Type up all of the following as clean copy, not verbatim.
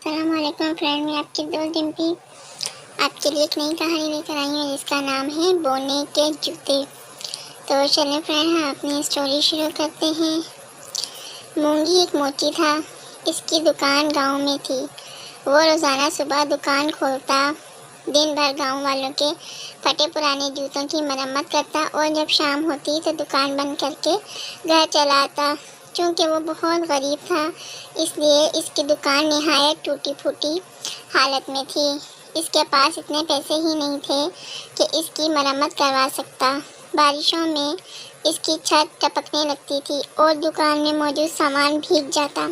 السلام علیکم فرینڈ، میں آپ کی دوست ڈمپی آپ کے لیے ایک نئی کہانی لے کر آئی ہوں جس کا نام ہے بونے کے جوتے۔ تو چلیں فرینڈ، ہم اپنی اسٹوری شروع کرتے ہیں۔ مونگی ایک موچی تھا، اس کی دکان گاؤں میں تھی۔ وہ روزانہ صبح دکان کھولتا، دن بھر گاؤں والوں کے پھٹے پرانے جوتوں کی مرمت کرتا اور جب شام ہوتی تو دکان بند کر کے گھر چلا آتا۔ چونکہ وہ بہت غریب تھا اس لیے اس کی دکان نہایت ٹوٹی پھوٹی حالت میں تھی۔ اس کے پاس اتنے پیسے ہی نہیں تھے کہ اس کی مرمت کروا سکتا۔ بارشوں میں اس کی چھت ٹپکنے لگتی تھی اور دکان میں موجود سامان بھیگ جاتا۔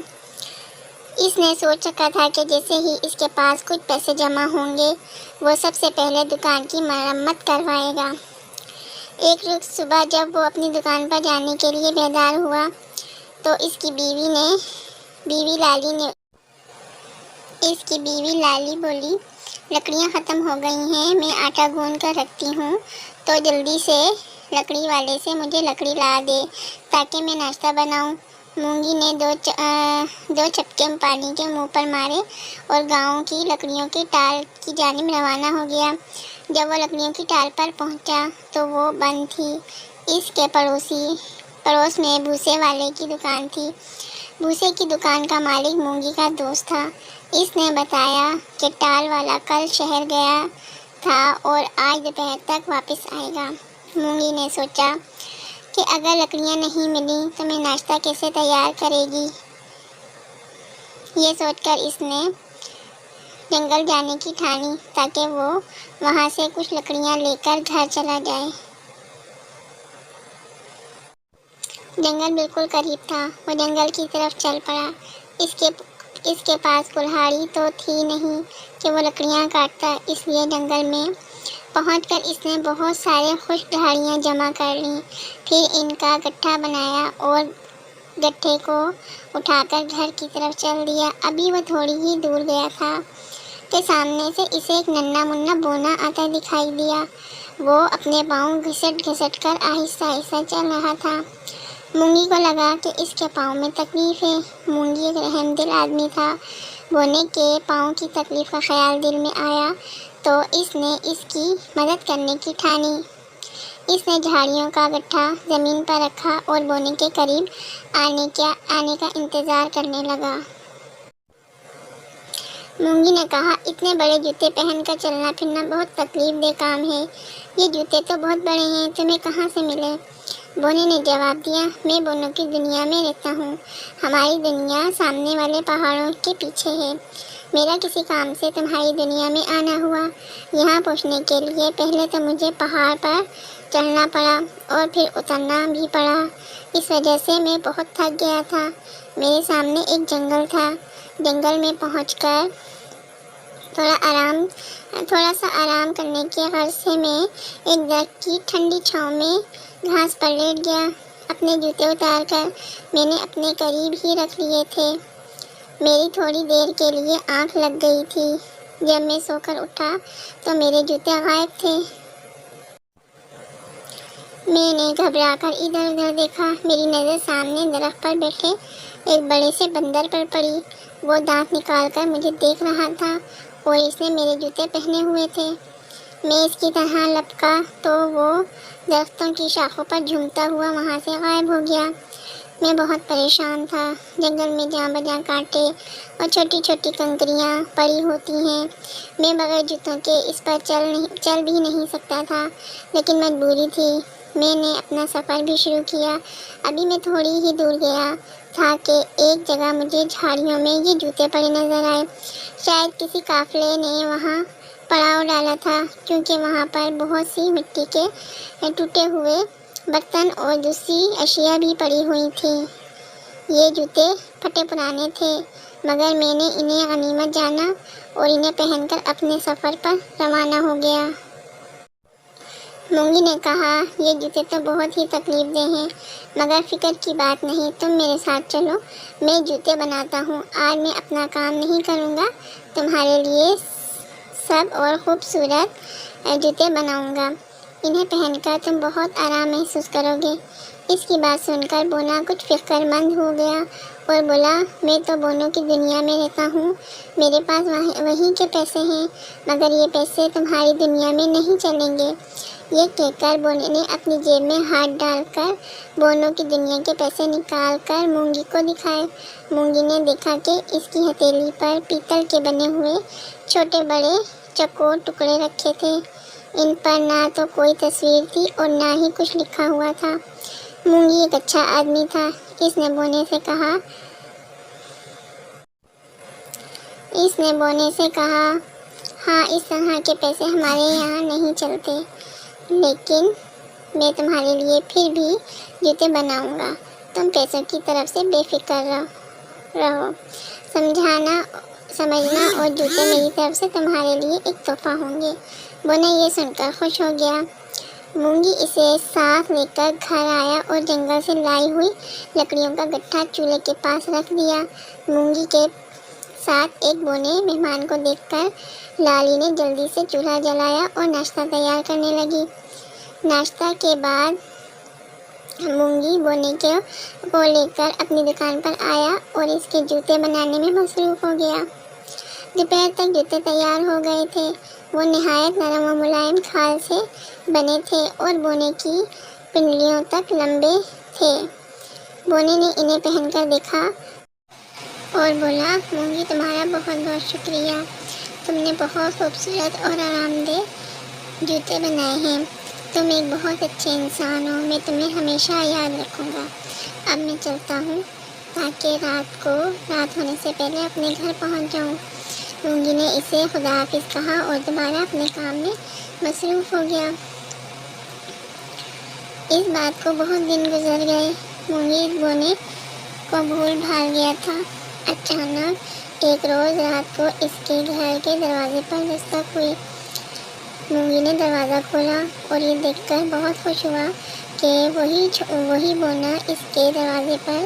اس نے سوچ رکھا تھا کہ جیسے ہی اس کے پاس کچھ پیسے جمع ہوں گے وہ سب سے پہلے دکان کی مرمت کروائے گا۔ ایک روز صبح جب وہ اپنی دکان پر جانے کے لیے بیدار ہوا تو اس کی بیوی لالی بولی، لکڑیاں ختم ہو گئی ہیں، میں آٹا گوندھ کر رکھتی ہوں تو جلدی سے لکڑی والے سے مجھے لکڑی لا دے تاکہ میں ناشتہ بناؤں۔ مونگی نے دو چپکے پانی کے منہ پر مارے اور گاؤں کی لکڑیوں کی ٹال کی جانب روانہ ہو گیا۔ جب وہ لکڑیوں کی ٹال پر پہنچا تو وہ بند تھی۔ اس کے پڑوس میں بھوسے والے کی دکان تھی۔ بھوسے کی دکان کا مالک مونگی کا دوست تھا۔ اس نے بتایا کہ ٹال والا کل شہر گیا تھا اور آج دوپہر تک واپس آئے گا۔ مونگی نے سوچا کہ اگر لکڑیاں نہیں ملیں تو میں ناشتہ کیسے تیار کرے گی۔ یہ سوچ کر اس نے جنگل جانے کی ٹھانی تاکہ وہ وہاں سے کچھ لکڑیاں لے کر گھر چلا جائے۔ جنگل بالکل قریب تھا۔ وہ جنگل کی طرف چل پڑا۔ اس کے پاس کلہاڑی تو تھی نہیں کہ وہ لکڑیاں کاٹتا، اس لیے جنگل میں پہنچ کر اس نے بہت سارے خشک جھاڑیاں جمع کر لیں، پھر ان کا گٹھا بنایا اور گٹھے کو اٹھا کر گھر کی طرف چل دیا۔ ابھی وہ تھوڑی ہی دور گیا تھا کہ سامنے سے اسے ایک ننھا منا بونا آتا دکھائی دیا۔ وہ اپنے پاؤں گھسٹ کر آہستہ آہستہ چل رہا تھا۔ مونگی کو لگا کہ اس کے پاؤں میں تکلیف ہے۔ مونگی ایک رحم دل آدمی تھا۔ بونے کے پاؤں کی تکلیف کا خیال دل میں آیا تو اس نے اس کی مدد کرنے کی ٹھانی۔ اس نے جھاڑیوں کا گٹھا زمین پر رکھا اور بونے کے قریب آنے کا انتظار کرنے لگا۔ مونگی نے کہا، اتنے بڑے جوتے پہن کر چلنا پھرنا بہت تکلیف دہ کام ہے۔ یہ جوتے تو بہت بڑے ہیں، تمہیں کہاں سے ملے؟ بونے نے جواب دیا، میں بونوں کی دنیا میں رہتا ہوں۔ ہماری دنیا سامنے والے پہاڑوں کے پیچھے ہے۔ میرا کسی کام سے تمہاری دنیا میں آنا ہوا۔ یہاں پہنچنے کے لیے پہلے تو مجھے پہاڑ پر چڑھنا پڑا اور پھر اترنا بھی پڑا۔ اس وجہ سے میں بہت تھک گیا تھا۔ میرے سامنے ایک جنگل تھا۔ جنگل میں پہنچ کر تھوڑا سا آرام کرنے کے غرض سے میں ایک درخت کی ٹھنڈی چھاؤں میں گھاس پر لیٹ گیا۔ اپنے جوتے اتار کر میں نے اپنے قریب ہی رکھ لیے تھے۔ میری تھوڑی دیر کے لیے آنکھ لگ گئی تھی۔ جب میں سو کر اٹھا تو میرے جوتے غائب تھے۔ میں نے گھبرا کر ادھر ادھر دیکھا۔ میری نظر سامنے درخت پر بیٹھے ایک بڑے سے بندر پر پڑی۔ وہ دانت نکال کر مجھے دیکھ رہا تھا اور اس نے میرے جوتے پہنے ہوئے تھے۔ میں اس کی طرح لپکا تو وہ درختوں کی شاخوں پر جھومتا ہوا وہاں سے غائب ہو گیا۔ میں بہت پریشان تھا۔ جنگل میں جاں بجاں کانٹے اور چھوٹی چھوٹی کنکریاں پڑی ہوتی ہیں۔ میں بغیر جوتوں کے اس پر چل بھی نہیں سکتا تھا، لیکن مجبوری تھی۔ میں نے اپنا سفر بھی شروع کیا۔ ابھی میں تھوڑی ہی دور گیا تھا کہ ایک جگہ مجھے جھاڑیوں میں یہ جوتے پڑے نظر آئے۔ شاید کسی قافلے نے وہاں پڑاؤ ڈالا تھا، کیونکہ وہاں پر بہت سی مٹی کے ٹوٹے ہوئے برتن اور دوسری اشیاء بھی پڑی ہوئی تھیں۔ یہ جوتے پھٹے پرانے تھے، مگر میں نے انہیں غنیمت جانا اور انہیں پہن کر اپنے سفر پر روانہ ہو گیا۔ مونگی نے کہا، یہ جوتے تو بہت ہی تکلیف دہ ہیں، مگر فکر کی بات نہیں، تم میرے ساتھ چلو، میں جوتے بناتا ہوں۔ آج میں اپنا کام نہیں کروں گا، تمہارے لیے سب اور خوبصورت جوتے بناؤں گا۔ انہیں پہن کر تم بہت آرام محسوس کرو گے۔ اس کی بات سن کر بونا کچھ فکر مند ہو گیا اور بولا میں تو بونو کی دنیا میں رہتا ہوں، میرے پاس وہیں کے پیسے ہیں، مگر یہ پیسے تمہاری دنیا میں نہیں چلیں گے۔ یہ کہہ کر بونے نے اپنی جیب میں ہاتھ ڈال کر بونو کی دنیا کے پیسے نکال کر مونگی کو دکھائے۔ مونگی نے دیکھا کہ اس کی ہتھیلی پر پیتل کے بنے ہوئے چھوٹے بڑے چوکور ٹکڑے رکھے تھے۔ ان پر نہ تو کوئی تصویر تھی اور نہ ہی کچھ لکھا ہوا تھا۔ مونگی ایک اچھا آدمی تھا۔ اس نے بونے سے کہا ہاں اس طرح کے پیسے ہمارے یہاں نہیں چلتے، لیکن میں تمہارے لیے پھر بھی جوتے بناؤں گا، تم پیسوں کی طرف سے بے فکر رہو، سمجھنا اور جوتے میری طرف سے تمہارے لیے ایک تحفہ ہوں گے۔ بونا یہ سن کر خوش ہو گیا۔ مونگی اسے ساتھ لے کر گھر آیا اور جنگل سے لائی ہوئی لکڑیوں کا گٹھا چولہے کے پاس رکھ دیا۔ مونگی کے ساتھ ایک بونے مہمان کو دیکھ کر لالی نے جلدی سے چولہا جلایا اور ناشتہ تیار کرنے لگی۔ ناشتہ کے بعد مونگی بونے کو لے کر اپنی دکان پر آیا اور اس کے جوتے بنانے میں مصروف ہو گیا۔ دوپہر تک جوتے تیار ہو گئے تھے۔ وہ نہایت نرم و ملائم کھال سے بنے تھے اور بونے کی پنڈلیوں تک لمبے تھے۔ بونے نے انہیں پہن کر دیکھا اور بولا مونگی تمہارا بہت بہت شکریہ، تم نے بہت خوبصورت اور آرام دہ جوتے بنائے ہیں، تم ایک بہت اچھے انسان ہو، میں تمہیں ہمیشہ یاد رکھوں گا۔ اب میں چلتا ہوں تاکہ رات ہونے سے پہلے اپنے گھر پہنچ جاؤں۔ مونگی نے اسے خدا حافظ کہا اور دوبارہ اپنے کام میں مصروف ہو گیا۔ اس بات کو بہت دن گزر گئے۔ مونگی بونے کو بھول بھال گیا تھا۔ اچانک ایک روز رات کو اس کے گھر کے دروازے پر دستک ہوئی۔ مونگی نے دروازہ کھولا اور یہ دیکھ کر بہت خوش ہوا کہ وہی بونا اس کے دروازے پر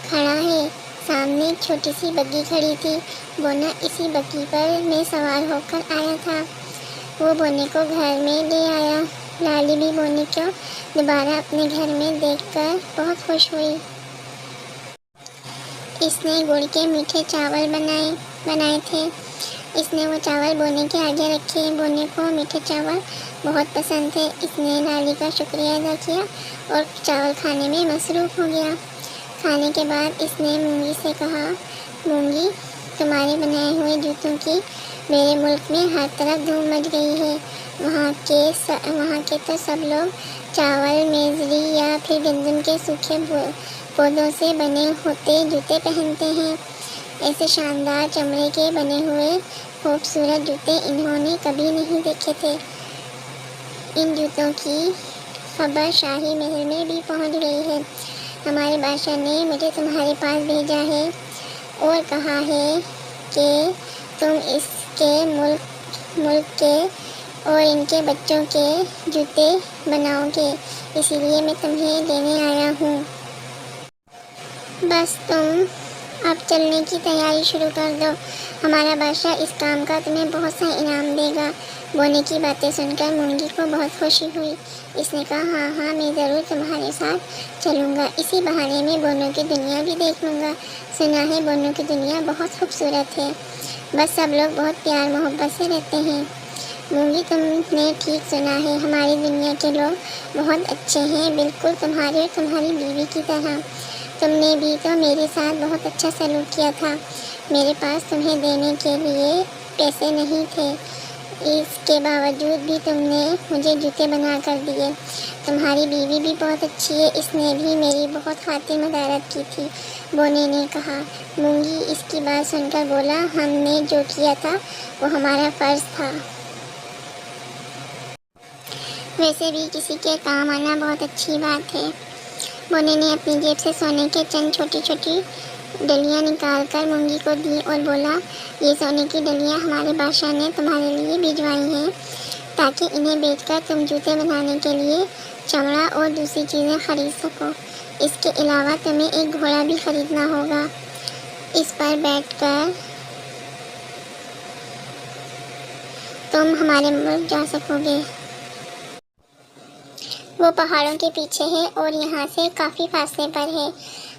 کھڑا ہے۔ سامنے ایک چھوٹی سی بگھی کھڑی تھی۔ بونا اسی بگھی پر میں سوار ہو کر آیا تھا۔ وہ بونے کو گھر میں لے آیا۔ لالی بھی بونے کو دوبارہ اپنے گھر میں دیکھ کر بہت خوش ہوئی۔ اس نے گڑ کے میٹھے چاول بنائے تھے۔ اس نے وہ چاول بونے کے آگے رکھے۔ بونے کو میٹھے چاول بہت پسند تھے۔ اس نے لالی کا شکریہ ادا کیا اور چاول کھانے میں مصروف ہو گیا۔ کھانے کے بعد اس نے مونگی سے کہا مونگی تمہارے بنائے ہوئے جوتوں کی میرے ملک میں ہر طرف دھوم مچ گئی ہے۔ وہاں کے تو سب لوگ چاول، میزری یا پھر گندم کے سوکھے پودوں سے بنے ہوتے جوتے پہنتے ہیں۔ ایسے شاندار چمڑے کے بنے ہوئے خوبصورت جوتے انہوں نے کبھی نہیں دیکھے تھے۔ ان جوتوں کی خبر شاہی محل میں بھی پہنچ گئی ہے۔ ہمارے بادشاہ نے مجھے تمہارے پاس بھیجا ہے اور کہا ہے کہ تم اس کے ملک کے اور ان کے بچوں کے جوتے بناؤ گے، اسی لیے میں تمہیں لینے آیا ہوں۔ بس تم اب چلنے کی تیاری شروع کر دو، ہمارا بادشاہ اس کام کا تمہیں بہت سا انعام دے گا۔ بونے کی باتیں سن کر مونگی کو بہت خوشی ہوئی۔ اس نے کہا ہاں میں ضرور تمہارے ساتھ چلوں گا، اسی بہانے میں بونوں کی دنیا بھی دیکھ لوں گا۔ سنا ہے بونوں کی دنیا بہت خوبصورت ہے، بس سب لوگ بہت پیار محبت سے رہتے ہیں۔ مونگی تم نے ٹھیک سنا ہے، ہماری دنیا کے لوگ بہت اچھے ہیں، بالکل تمہارے اور تمہاری بیوی کی طرح۔ تم نے بھی تو میرے ساتھ بہت اچھا سلوک کیا تھا۔ میرے پاس تمہیں دینے کے لیے پیسے نہیں تھے، اس کے باوجود بھی تم نے مجھے جوتے بنا کر دیے۔ تمہاری بیوی بھی بہت اچھی ہے، اس نے بھی میری بہت خاطر مدارت کی تھی، بونے نے کہا۔ مونگی اس کی بات سن کر بولا ہم نے جو کیا تھا وہ ہمارا فرض تھا۔ ویسے بھی کسی کے کام آنا بہت اچھی بات ہے۔ بونے نے اپنی جیب سے سونے کے چند چھوٹی چھوٹی ڈلیاں نکال کر مونگی کو دی اور بولا یہ سونے کی ڈلیاں ہمارے بادشاہ نے تمہارے لیے بھجوائی ہیں تاکہ انہیں بیچ کر تم جوتے بنانے کے لیے چمڑا اور دوسری چیزیں خرید سکو۔ اس کے علاوہ تمہیں ایک گھوڑا بھی خریدنا ہوگا، اس پر بیٹھ کر تم ہمارے ملک جا سکو گے۔ وہ پہاڑوں کے پیچھے ہے اور یہاں سے کافی فاصلے پر ہے۔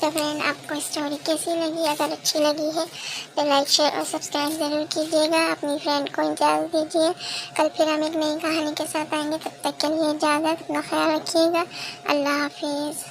تو فرینڈ آپ کو اسٹوری کیسی لگی؟ اگر اچھی لگی ہے تو لائک شیئر اور سبسکرائب ضرور کیجیے گا. اپنی فرینڈ کو اجازت دیجیے. کل پھر ہم ایک نئی کہانی کے ساتھ آئیں گے. تب تک کے لیے اجازت. اپنا خیال رکھیے گا. اللہ حافظ.